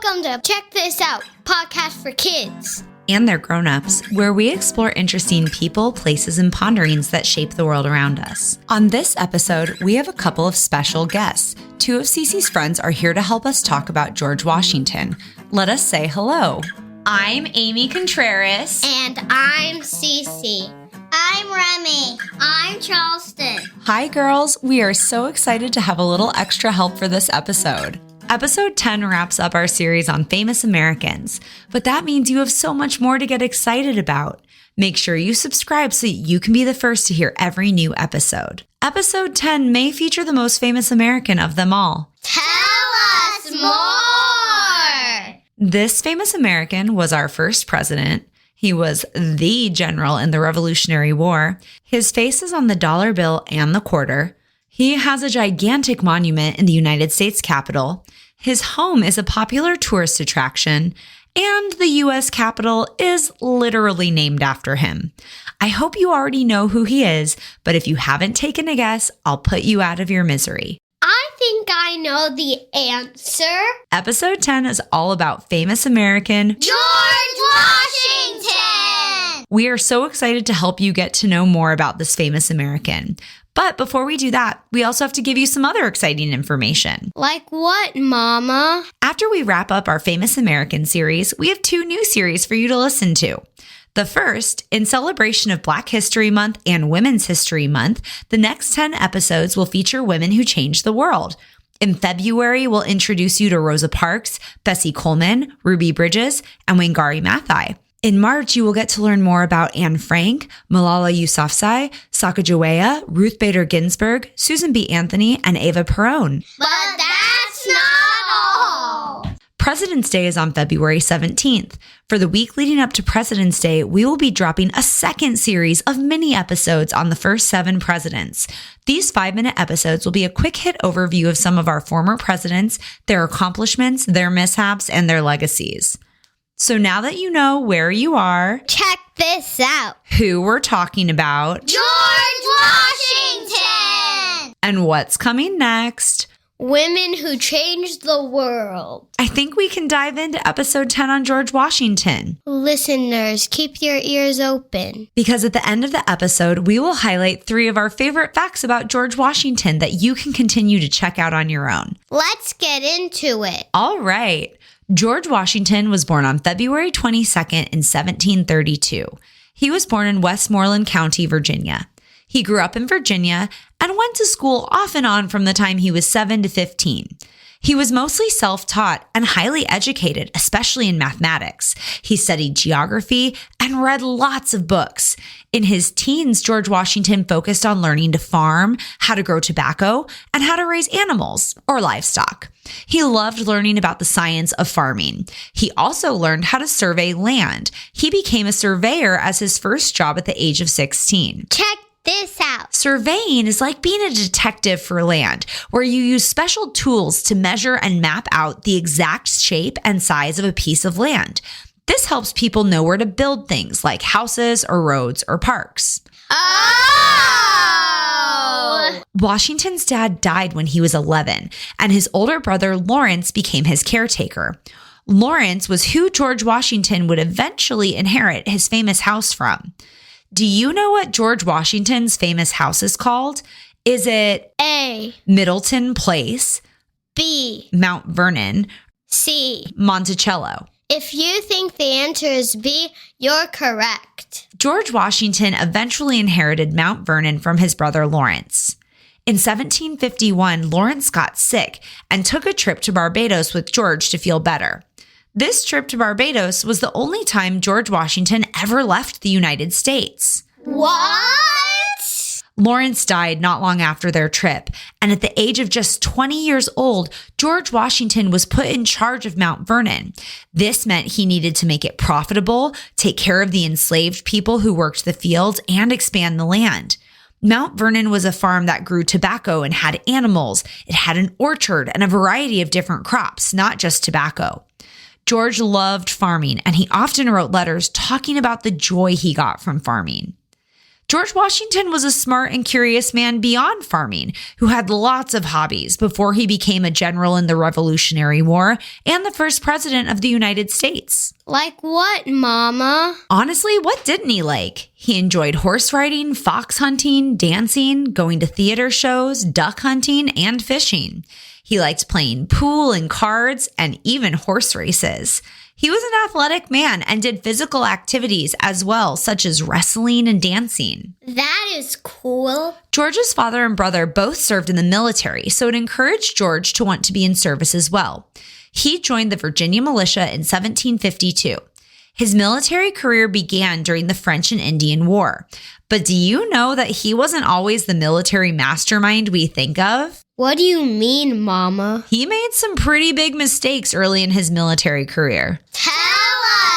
Welcome to Check This Out, podcast for kids. And their grown-ups, where we explore interesting people, places, and ponderings that shape the world around us. On this episode, we have a couple of special guests. Two of Cece's friends are here to help us talk about George Washington. Let us say hello. I'm Amy Contreras. And I'm Cece. I'm Remy. I'm Charleston. Hi, girls. We are so excited to have a little extra help for this episode. Episode 10 wraps up our series on famous Americans, but that means you have so much more to get excited about. Make sure you subscribe so you can be the first to hear every new episode. Episode 10 may feature the most famous American of them all. Tell us more! This famous American was our first president. He was the general in the Revolutionary War. His face is on the dollar bill and the quarter. He has a gigantic monument in the United States Capitol. His home is a popular tourist attraction, and the U.S. Capitol is literally named after him. I hope you already know who he is, but if you haven't taken a guess, I'll put you out of your misery. I think I know the answer. Episode 10 is all about famous American George Washington! We are so excited to help you get to know more about this famous American. But before we do that, we also have to give you some other exciting information. Like what, Mama? After we wrap up our Famous American series, we have 2 new series for you to listen to. The first, in celebration of Black History Month and Women's History Month, the next 10 episodes will feature women who changed the world. In February, we'll introduce you to Rosa Parks, Bessie Coleman, Ruby Bridges, and Wangari Maathai. In March, you will get to learn more about Anne Frank, Malala Yousafzai, Sacagawea, Ruth Bader Ginsburg, Susan B. Anthony, and Eva Peron. But that's not all! President's Day is on February 17th. For the week leading up to President's Day, we will be dropping a second series of mini episodes on the first 7 presidents. These 5-minute episodes will be a quick hit overview of some of our former presidents, their accomplishments, their mishaps, and their legacies. So now that you know where you are, check this out. Who we're talking about, George Washington! And what's coming next, women who changed the world. I think we can dive into episode 10 on George Washington. Listeners, keep your ears open. Because at the end of the episode, we will highlight 3 of our favorite facts about George Washington that you can continue to check out on your own. Let's get into it. All right. George Washington was born on February 22nd in 1732. He was born in Westmoreland County, Virginia. He grew up in Virginia and went to school off and on from the time he was 7 to 15. He was mostly self-taught and highly educated, especially in mathematics. He studied geography and read lots of books. In his teens, George Washington focused on learning to farm, how to grow tobacco, and how to raise animals or livestock. He loved learning about the science of farming. He also learned how to survey land. He became a surveyor as his first job at the age of 16. Check this out. Surveying is like being a detective for land, where you use special tools to measure and map out the exact shape and size of a piece of land. This helps people know where to build things like houses or roads or parks. Oh! Washington's dad died when he was 11, and his older brother Lawrence became his caretaker. Lawrence was who George Washington would eventually inherit his famous house from. Do you know what George Washington's famous house is called? Is it A, Middleton Place, B, Mount Vernon, C, Monticello? If you think the answer is B, you're correct. George Washington eventually inherited Mount Vernon from his brother Lawrence. In 1751, Lawrence got sick and took a trip to Barbados with George to feel better. This trip to Barbados was the only time George Washington ever left the United States. What? Lawrence died not long after their trip, and at the age of just 20 years old, George Washington was put in charge of Mount Vernon. This meant he needed to make it profitable, take care of the enslaved people who worked the fields, and expand the land. Mount Vernon was a farm that grew tobacco and had animals. It had an orchard and a variety of different crops, not just tobacco. George loved farming, and he often wrote letters talking about the joy he got from farming. George Washington was a smart and curious man beyond farming who had lots of hobbies before he became a general in the Revolutionary War and the first president of the United States. Like what, Mama? Honestly, what didn't he like? He enjoyed horse riding, fox hunting, dancing, going to theater shows, duck hunting, and fishing. He liked playing pool and cards and even horse races. He was an athletic man and did physical activities as well, such as wrestling and dancing. That is cool. George's father and brother both served in the military, so it encouraged George to want to be in service as well. He joined the Virginia militia in 1752. His military career began during the French and Indian War. But do you know that he wasn't always the military mastermind we think of? What do you mean, Mama? He made some pretty big mistakes early in his military career. Tell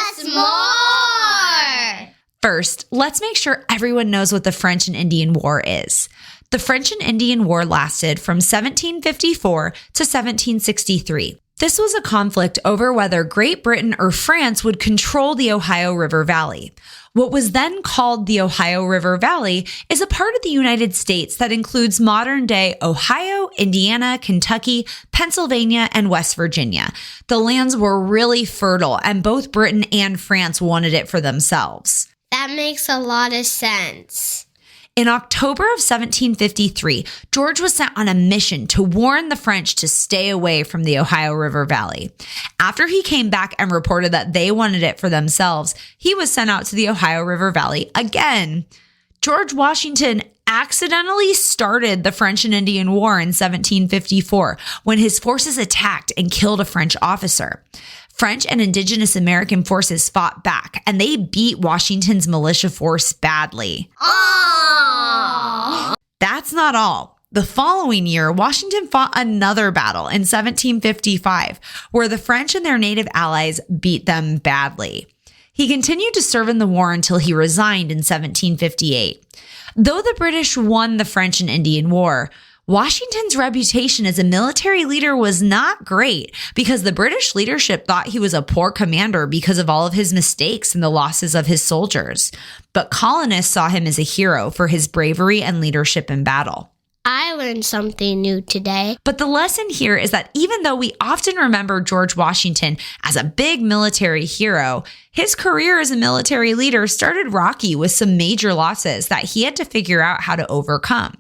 us more! First, let's make sure everyone knows what the French and Indian War is. The French and Indian War lasted from 1754 to 1763. This was a conflict over whether Great Britain or France would control the Ohio River Valley. What was then called the Ohio River Valley is a part of the United States that includes modern-day Ohio, Indiana, Kentucky, Pennsylvania, and West Virginia. The lands were really fertile, and both Britain and France wanted it for themselves. That makes a lot of sense. In October of 1753, George was sent on a mission to warn the French to stay away from the Ohio River Valley. After he came back and reported that they wanted it for themselves, he was sent out to the Ohio River Valley again. George Washington accidentally started the French and Indian War in 1754 when his forces attacked and killed a French officer. French and indigenous American forces fought back, and they beat Washington's militia force badly. Aww. That's not all. The following year, Washington fought another battle in 1755, where the French and their native allies beat them badly. He continued to serve in the war until he resigned in 1758. Though the British won the French and Indian War, Washington's reputation as a military leader was not great because the British leadership thought he was a poor commander because of all of his mistakes and the losses of his soldiers. But colonists saw him as a hero for his bravery and leadership in battle. I learned something new today. But the lesson here is that even though we often remember George Washington as a big military hero, his career as a military leader started rocky with some major losses that he had to figure out how to overcome.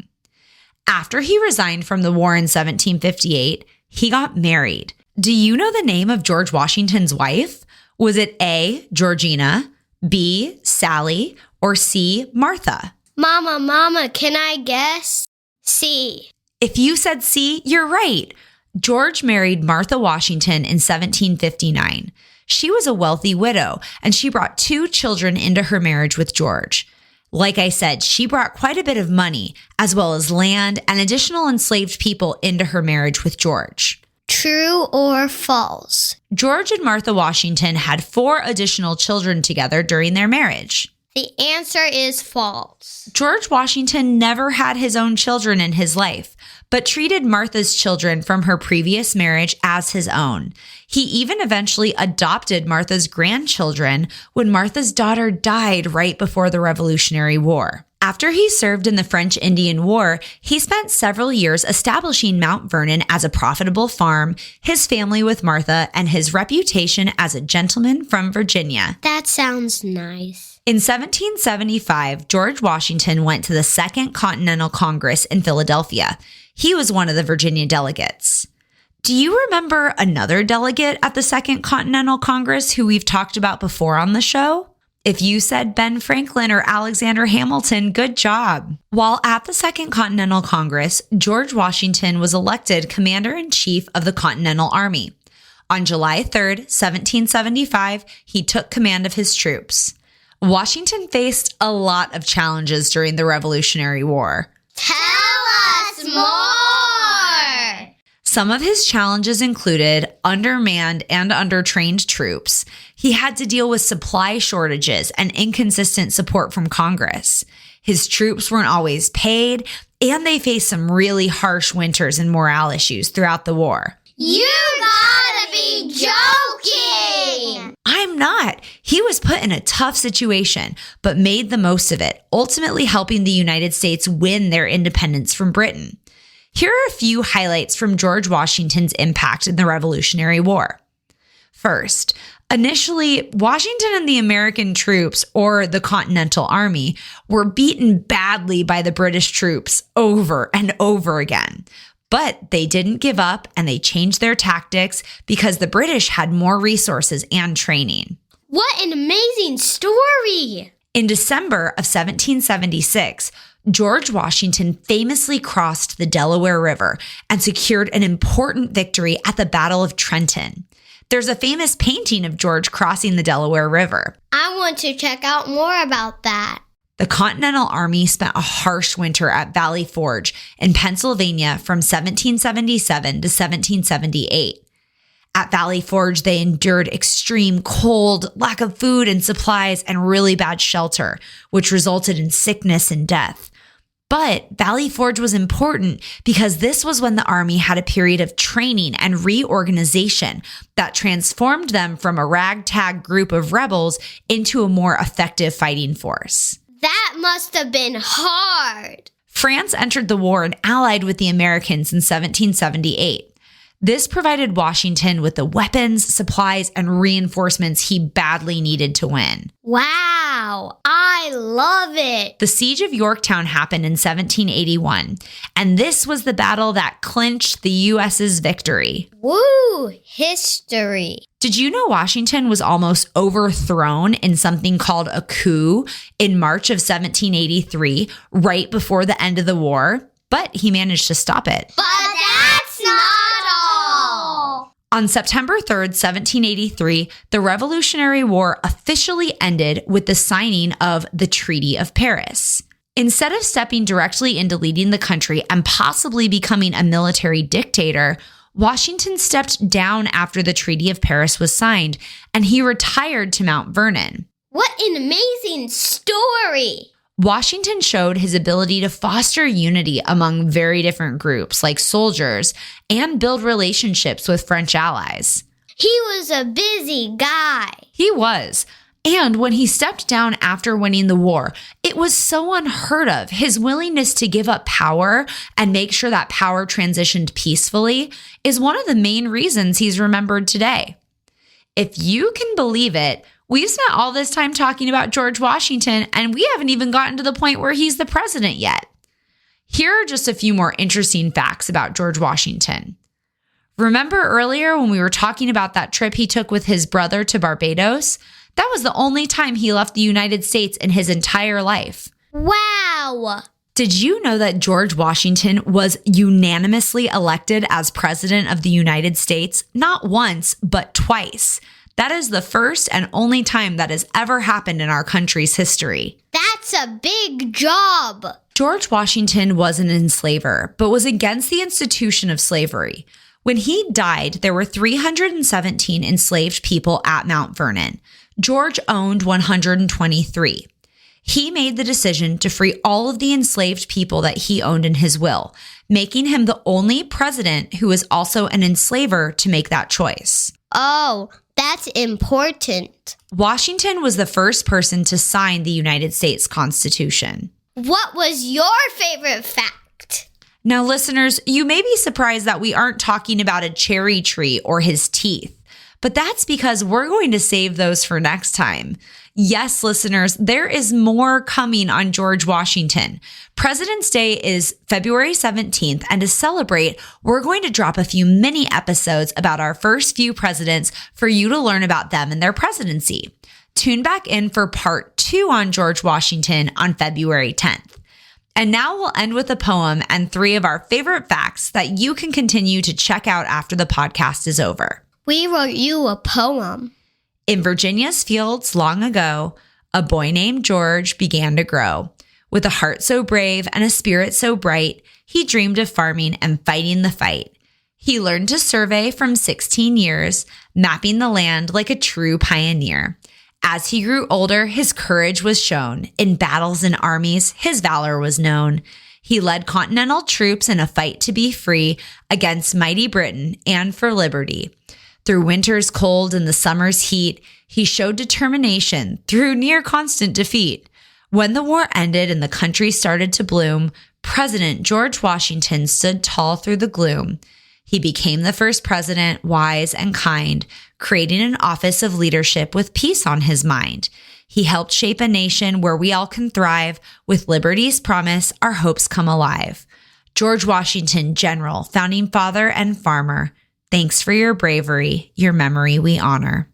After he resigned from the war in 1758, he got married. Do you know the name of George Washington's wife? Was it A, Georgina, B, Sally, or C, Martha? Mama, can I guess? C. If you said C, you're right. George married Martha Washington in 1759. She was a wealthy widow, and she brought 2 children into her marriage with George. Like I said, she brought quite a bit of money, as well as land and additional enslaved people into her marriage with George. True or false? George and Martha Washington had 4 additional children together during their marriage. The answer is false. George Washington never had his own children in his life, but treated Martha's children from her previous marriage as his own. He even eventually adopted Martha's grandchildren when Martha's daughter died right before the Revolutionary War. After he served in the French-Indian War, he spent several years establishing Mount Vernon as a profitable farm, his family with Martha, and his reputation as a gentleman from Virginia. That sounds nice. In 1775, George Washington went to the Second Continental Congress in Philadelphia. He was one of the Virginia delegates. Do you remember another delegate at the Second Continental Congress who we've talked about before on the show? If you said Ben Franklin or Alexander Hamilton, good job. While at the Second Continental Congress, George Washington was elected Commander-in-Chief of the Continental Army. On July 3rd, 1775, he took command of his troops. Washington faced a lot of challenges during the Revolutionary War. Tell us more! Some of his challenges included undermanned and undertrained troops. He had to deal with supply shortages and inconsistent support from Congress. His troops weren't always paid, and they faced some really harsh winters and morale issues throughout the war. You gotta be joking! I'm not. He was put put in a tough situation, but made the most of it, ultimately helping the United States win their independence from Britain. Here are a few highlights from George Washington's impact in the Revolutionary War. First, initially, Washington and the American troops, or the Continental Army, were beaten badly by the British troops over and over again. But they didn't give up and they changed their tactics because the British had more resources and training. What an amazing story! In December of 1776, George Washington famously crossed the Delaware River and secured an important victory at the Battle of Trenton. There's a famous painting of George crossing the Delaware River. I want to check out more about that. The Continental Army spent a harsh winter at Valley Forge in Pennsylvania from 1777 to 1778. At Valley Forge, they endured extreme cold, lack of food and supplies, and really bad shelter, which resulted in sickness and death. But Valley Forge was important because this was when the Army had a period of training and reorganization that transformed them from a ragtag group of rebels into a more effective fighting force. That must have been hard. France entered the war and allied with the Americans in 1778. This provided Washington with the weapons, supplies, and reinforcements he badly needed to win. Wow, I love it. The Siege of Yorktown happened in 1781, and this was the battle that clinched the U.S.'s victory. Woo, history. Did you know Washington was almost overthrown in something called a coup in March of 1783, right before the end of the war? But he managed to stop it. But that's not all. On September 3rd, 1783, the Revolutionary War officially ended with the signing of the Treaty of Paris. Instead of stepping directly into leading the country and possibly becoming a military dictator, Washington stepped down after the Treaty of Paris was signed, and he retired to Mount Vernon. What an amazing story! Washington showed his ability to foster unity among very different groups like soldiers and build relationships with French allies. He was a busy guy. He was. And when he stepped down after winning the war, it was so unheard of. His willingness to give up power and make sure that power transitioned peacefully is one of the main reasons he's remembered today. If you can believe it, we've spent all this time talking about George Washington, and we haven't even gotten to the point where he's the president yet. Here are just a few more interesting facts about George Washington. Remember earlier when we were talking about that trip he took with his brother to Barbados? That was the only time he left the United States in his entire life. Wow! Did you know that George Washington was unanimously elected as president of the United States not once, but twice? That is the first and only time that has ever happened in our country's history. That's a big job. George Washington was an enslaver, but was against the institution of slavery. When he died, there were 317 enslaved people at Mount Vernon. George owned 123. He made the decision to free all of the enslaved people that he owned in his will, making him the only president who was also an enslaver to make that choice. Oh, that's important. Washington was the first person to sign the United States Constitution. What was your favorite fact? Now, listeners, you may be surprised that we aren't talking about a cherry tree or his teeth, but that's because we're going to save those for next time. Yes, listeners, there is more coming on George Washington. President's Day is February 17th, and to celebrate, we're going to drop a few mini episodes about our first few presidents for you to learn about them and their presidency. Tune back in for part 2 on George Washington on February 10th. And now we'll end with a poem and 3 of our favorite facts that you can continue to check out after the podcast is over. We wrote you a poem. In Virginia's fields long ago, a boy named George began to grow. With a heart so brave and a spirit so bright, he dreamed of farming and fighting the fight. He learned to survey from 16 years, mapping the land like a true pioneer. As he grew older, his courage was shown. In battles and armies, his valor was known. He led Continental troops in a fight to be free against mighty Britain and for liberty. Through winter's cold and the summer's heat, he showed determination through near constant defeat. When the war ended and the country started to bloom, President George Washington stood tall through the gloom. He became the first president, wise and kind, creating an office of leadership with peace on his mind. He helped shape a nation where we all can thrive. With liberty's promise, our hopes come alive. George Washington, General, Founding Father, and Farmer, thanks for your bravery. Your memory we honor.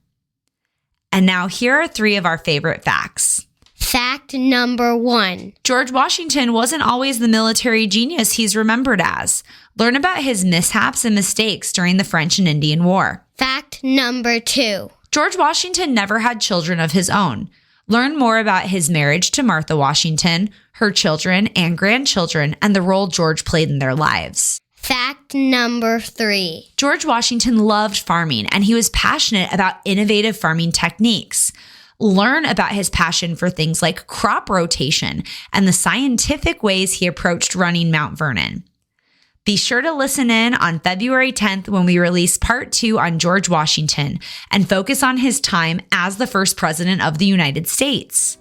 And now here are 3 of our favorite facts. Fact number 1. George Washington wasn't always the military genius he's remembered as. Learn about his mishaps and mistakes during the French and Indian War. Fact number 2. George Washington never had children of his own. Learn more about his marriage to Martha Washington, her children and grandchildren, and the role George played in their lives. Fact number 3. George Washington loved farming, and he was passionate about innovative farming techniques. Learn about his passion for things like crop rotation and the scientific ways he approached running Mount Vernon. Be sure to listen in on February 10th when we release part 2 on George Washington and focus on his time as the first president of the United States.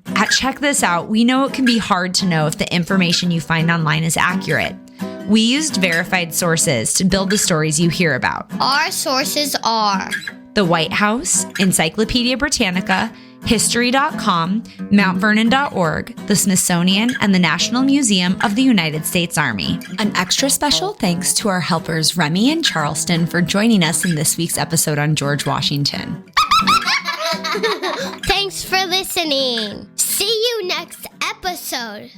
At Check This Out, we know it can be hard to know if the information you find online is accurate. We used verified sources to build the stories you hear about. Our sources are the White House, Encyclopedia Britannica, History.com, MountVernon.org, the Smithsonian, and the National Museum of the United States Army. An extra special thanks to our helpers Remy and Charleston for joining us in this week's episode on George Washington. Thanks for listening. See you next episode.